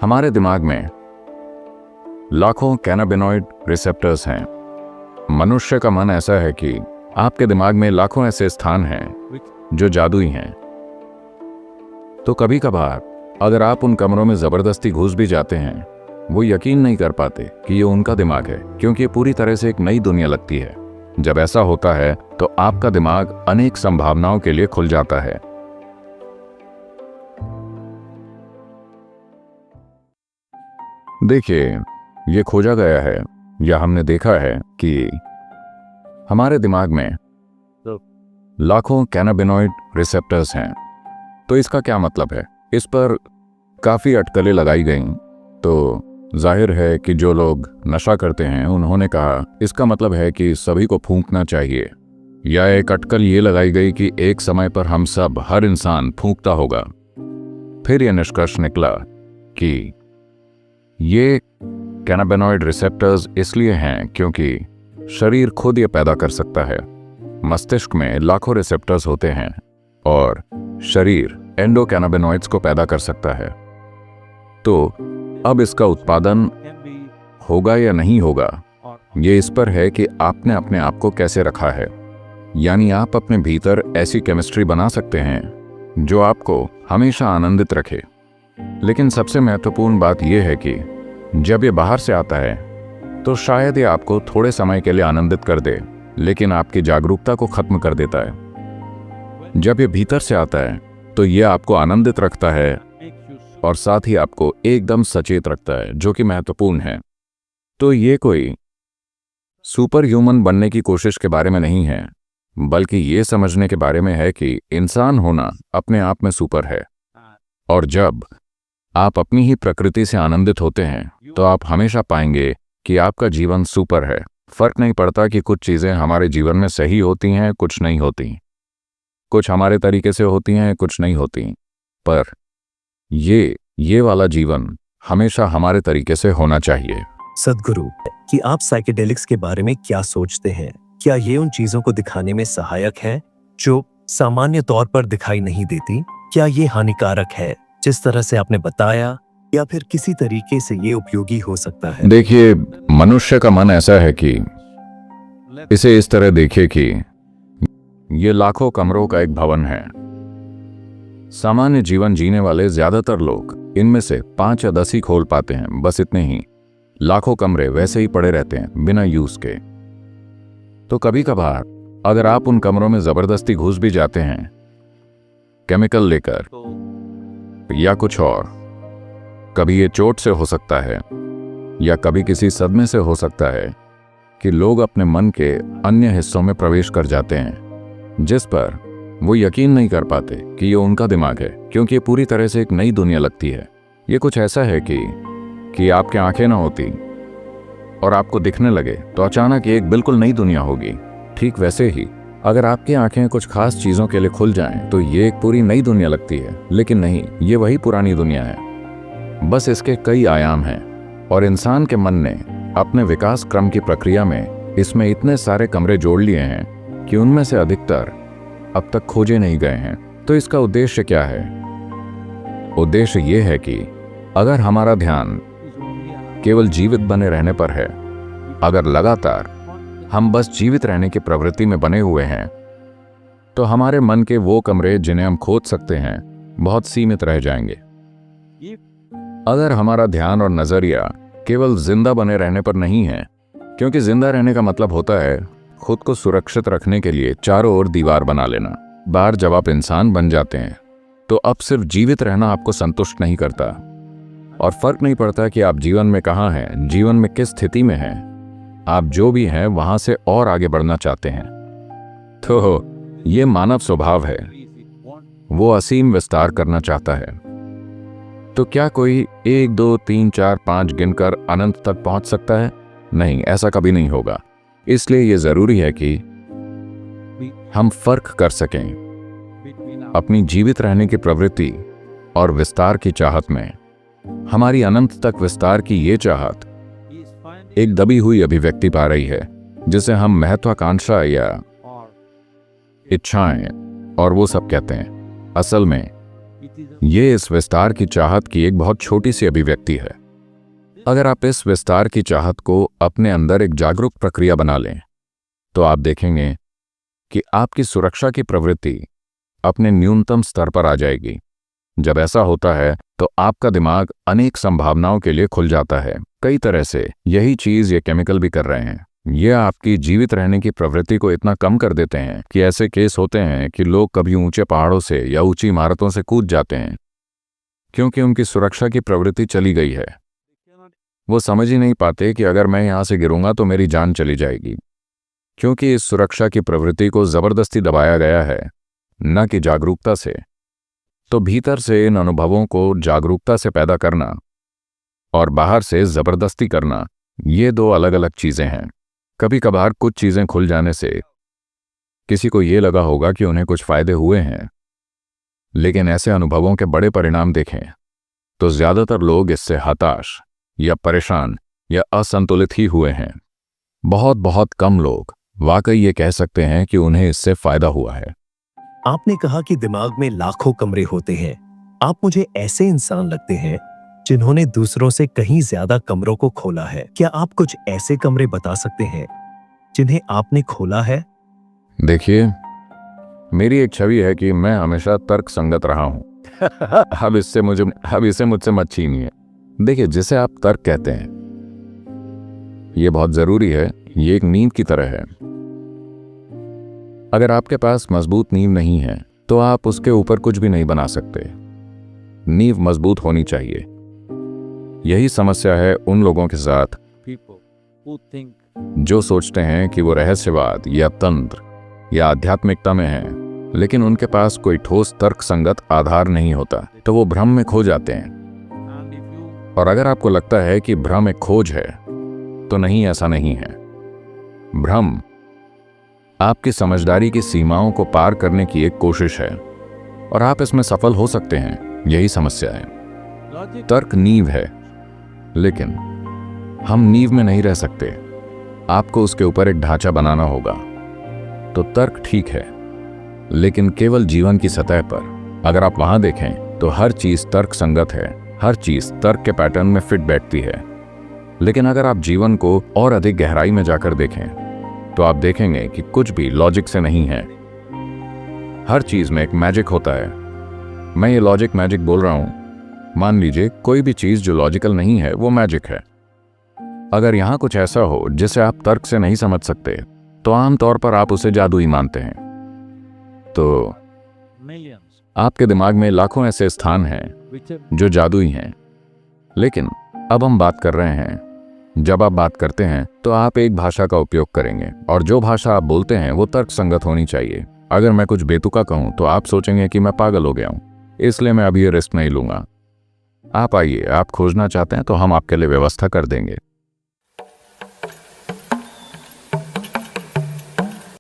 हमारे दिमाग में लाखों कैनाबिनॉइड रिसेप्टर्स हैं। मनुष्य का मन ऐसा है कि आपके दिमाग में लाखों ऐसे स्थान हैं जो जादुई हैं। तो कभी कभार अगर आप उन कमरों में जबरदस्ती घुस भी जाते हैं, वो यकीन नहीं कर पाते कि ये उनका दिमाग है, क्योंकि ये पूरी तरह से एक नई दुनिया लगती है। जब ऐसा होता है तो आपका दिमाग अनेक संभावनाओं के लिए खुल जाता है। देखिए, ये खोजा गया है या हमने देखा है कि हमारे दिमाग में लाखों कैनाबिनॉइड रिसेप्टर्स हैं। तो इसका क्या मतलब है? इस पर काफ़ी अटकलें लगाई गईं। तो जाहिर है कि जो लोग नशा करते हैं उन्होंने कहा इसका मतलब है कि सभी को फूंकना चाहिए, या एक अटकल ये लगाई गई कि एक समय पर हम सब, हर इंसान फूंकता होगा। फिर यह निष्कर्ष निकला कि ये कैनाबिनॉइड रिसेप्टर्स इसलिए हैं क्योंकि शरीर खुद ये पैदा कर सकता है। मस्तिष्क में लाखों रिसेप्टर्स होते हैं और शरीर एंडोकैनाबिनॉइड्स को पैदा कर सकता है। तो अब इसका उत्पादन होगा या नहीं होगा, ये इस पर है कि आपने अपने आप को कैसे रखा है। यानी आप अपने भीतर ऐसी केमिस्ट्री बना सकते हैं जो आपको हमेशा आनंदित रखे। लेकिन सबसे महत्वपूर्ण बात यह है कि जब ये बाहर से आता है तो शायद ये आपको थोड़े समय के लिए आनंदित कर दे, लेकिन आपकी जागरूकता को खत्म कर देता है। जब ये भीतर से आता है तो ये आपको आनंदित रखता है और साथ ही आपको एकदम सचेत रखता है, जो कि महत्वपूर्ण है। तो ये कोई सुपर ह्यूमन बनने की कोशिश के बारे में नहीं है, बल्कि ये समझने के बारे में है कि इंसान होना अपने आप में सुपर है। और जब आप अपनी ही प्रकृति से आनंदित होते हैं तो आप हमेशा पाएंगे कि आपका जीवन सुपर है। फर्क नहीं पड़ता कि कुछ चीज़ें हमारे जीवन में सही होती हैं, कुछ नहीं होती, कुछ हमारे तरीके से होती हैं, कुछ नहीं होती, पर ये वाला जीवन हमेशा हमारे तरीके से होना चाहिए। सद्गुरु, कि आप साइकेडेलिक्स के बारे में क्या सोचते हैं? क्या ये उन चीजों को दिखाने में सहायक है जो सामान्य तौर पर दिखाई नहीं देती? क्या ये हानिकारक है जिस तरह से आपने बताया, या फिर किसी तरीके से ये उपयोगी हो सकता है? देखिए, मनुष्य का मन ऐसा है कि इसे इस तरह देखिए कि ये लाखों कमरों का एक भवन है। सामान्य जीवन जीने वाले ज्यादातर लोग इनमें से 5 या 10 ही खोल पाते हैं, बस इतने ही। लाखों कमरे वैसे ही पड़े रहते हैं बिना यूज के। तो कभी कभार अगर आप उन कमरों में जबरदस्ती घुस भी जाते हैं, केमिकल लेकर या कुछ और, कभी ये चोट से हो सकता है या कभी किसी सदमे से हो सकता है कि लोग अपने मन के अन्य हिस्सों में प्रवेश कर जाते हैं, जिस पर वो यकीन नहीं कर पाते कि ये उनका दिमाग है, क्योंकि ये पूरी तरह से एक नई दुनिया लगती है। ये कुछ ऐसा है कि आपकी आंखें ना होती और आपको दिखने लगे तो अचानक एक बिल्कुल नई दुनिया होगी। ठीक वैसे ही अगर आपकी आंखें कुछ खास चीज़ों के लिए खुल जाएं तो ये एक पूरी नई दुनिया लगती है, लेकिन नहीं, ये वही पुरानी दुनिया है, बस इसके कई आयाम हैं। और इंसान के मन ने अपने विकास क्रम की प्रक्रिया में इसमें इतने सारे कमरे जोड़ लिए हैं कि उनमें से अधिकतर अब तक खोजे नहीं गए हैं। तो इसका उद्देश्य क्या है? उद्देश्य ये है कि अगर हमारा ध्यान केवल जीवित बने रहने पर है, अगर लगातार हम बस जीवित रहने की प्रवृत्ति में बने हुए हैं, तो हमारे मन के वो कमरे जिन्हें हम खोज सकते हैं बहुत सीमित रह जाएंगे। अगर हमारा ध्यान और नजरिया केवल जिंदा बने रहने पर नहीं है, क्योंकि जिंदा रहने का मतलब होता है खुद को सुरक्षित रखने के लिए चारों ओर दीवार बना लेना। बाहर जब आप इंसान बन जाते हैं तो अब सिर्फ जीवित रहना आपको संतुष्ट नहीं करता, और फर्क नहीं पड़ता कि आप जीवन में कहाँ हैं, जीवन में किस स्थिति में हैं, आप जो भी हैं वहां से और आगे बढ़ना चाहते हैं। तो ये मानव स्वभाव है, वो असीम विस्तार करना चाहता है। तो क्या कोई 1 2 3 4 5 गिनकर अनंत तक पहुंच सकता है? नहीं, ऐसा कभी नहीं होगा। इसलिए यह जरूरी है कि हम फर्क कर सकें अपनी जीवित रहने की प्रवृत्ति और विस्तार की चाहत में। हमारी अनंत तक विस्तार की ये चाहत एक दबी हुई अभिव्यक्ति पा रही है, जिसे हम महत्वाकांक्षा या इच्छाएं और वो सब कहते हैं। असल में ये इस विस्तार की चाहत की एक बहुत छोटी सी अभिव्यक्ति है। अगर आप इस विस्तार की चाहत को अपने अंदर एक जागरूक प्रक्रिया बना लें तो आप देखेंगे कि आपकी सुरक्षा की प्रवृत्ति अपने न्यूनतम स्तर पर आ जाएगी। जब ऐसा होता है तो आपका दिमाग अनेक संभावनाओं के लिए खुल जाता है। कई तरह से यही चीज ये केमिकल भी कर रहे हैं। ये आपकी जीवित रहने की प्रवृत्ति को इतना कम कर देते हैं कि ऐसे केस होते हैं कि लोग कभी ऊंचे पहाड़ों से या ऊंची इमारतों से कूद जाते हैं क्योंकि उनकी सुरक्षा की प्रवृत्ति चली गई है। वो समझ ही नहीं पाते कि अगर मैं यहां से गिरूंगा तो मेरी जान चली जाएगी, क्योंकि इस सुरक्षा की प्रवृत्ति को जबरदस्ती दबाया गया है, न कि जागरूकता से। तो भीतर से इन अनुभवों को जागरूकता से पैदा करना और बाहर से जबरदस्ती करना, ये दो अलग अलग चीजें हैं। कभी कभार कुछ चीजें खुल जाने से किसी को ये लगा होगा कि उन्हें कुछ फायदे हुए हैं, लेकिन ऐसे अनुभवों के बड़े परिणाम देखें तो ज्यादातर लोग इससे हताश या परेशान या असंतुलित ही हुए हैं। बहुत बहुत कम लोग वाकई ये कह सकते हैं कि उन्हें इससे फायदा हुआ है। आपने कहा कि दिमाग में लाखों कमरे होते हैं। आप मुझे ऐसे इंसान लगते हैं जिन्होंने दूसरों से कहीं ज्यादा कमरों को खोला है। क्या आप कुछ ऐसे कमरे बता सकते हैं जिन्हें आपने खोला है? देखिए, मेरी एक छवि है कि मैं हमेशा तर्क संगत रहा हूं। अब इसे मुझसे मत छीनिए। देखिए, जिसे आप तर्क कहते हैं, यह बहुत जरूरी है। ये एक नींव की तरह है। अगर आपके पास मजबूत नींव नहीं है तो आप उसके ऊपर कुछ भी नहीं बना सकते। नींव मजबूत होनी चाहिए। यही समस्या है उन लोगों के साथ जो सोचते हैं कि वो रहस्यवाद या तंत्र या आध्यात्मिकता में हैं, लेकिन उनके पास कोई ठोस तर्क संगत आधार नहीं होता, तो वो भ्रम में खो जाते हैं। और अगर आपको लगता है कि भ्रम एक खोज है तो नहीं, ऐसा नहीं है। भ्रम आपकी समझदारी की सीमाओं को पार करने की एक कोशिश है और आप इसमें सफल हो सकते हैं। यही समस्या है। तर्क नींव है, लेकिन हम नींव में नहीं रह सकते। आपको उसके ऊपर एक ढांचा बनाना होगा। तो तर्क ठीक है, लेकिन केवल जीवन की सतह पर। अगर आप वहां देखें तो हर चीज तर्क संगत है, हर चीज तर्क के पैटर्न में फिट बैठती है। लेकिन अगर आप जीवन को और अधिक गहराई में जाकर देखें तो आप देखेंगे कि कुछ भी लॉजिक से नहीं है। हर चीज में एक मैजिक होता है। मैं ये लॉजिक मैजिक बोल रहा हूं। मान लीजिए कोई भी चीज जो लॉजिकल नहीं है वो मैजिक है। अगर यहां कुछ ऐसा हो जिसे आप तर्क से नहीं समझ सकते तो आमतौर पर आप उसे जादुई मानते हैं। तो आपके दिमाग में लाखों ऐसे स्थान हैं जो जादुई हैं। लेकिन अब हम बात कर रहे हैं, जब आप बात करते हैं तो आप एक भाषा का उपयोग करेंगे और जो भाषा आप बोलते हैं वो तर्क संगत होनी चाहिए। अगर मैं कुछ बेतुका कहूं तो आप सोचेंगे कि मैं पागल हो गया हूं, इसलिए मैं अभी ये रिस्क नहीं लूंगा। आप आइए, आप खोजना चाहते हैं तो हम आपके लिए व्यवस्था कर देंगे।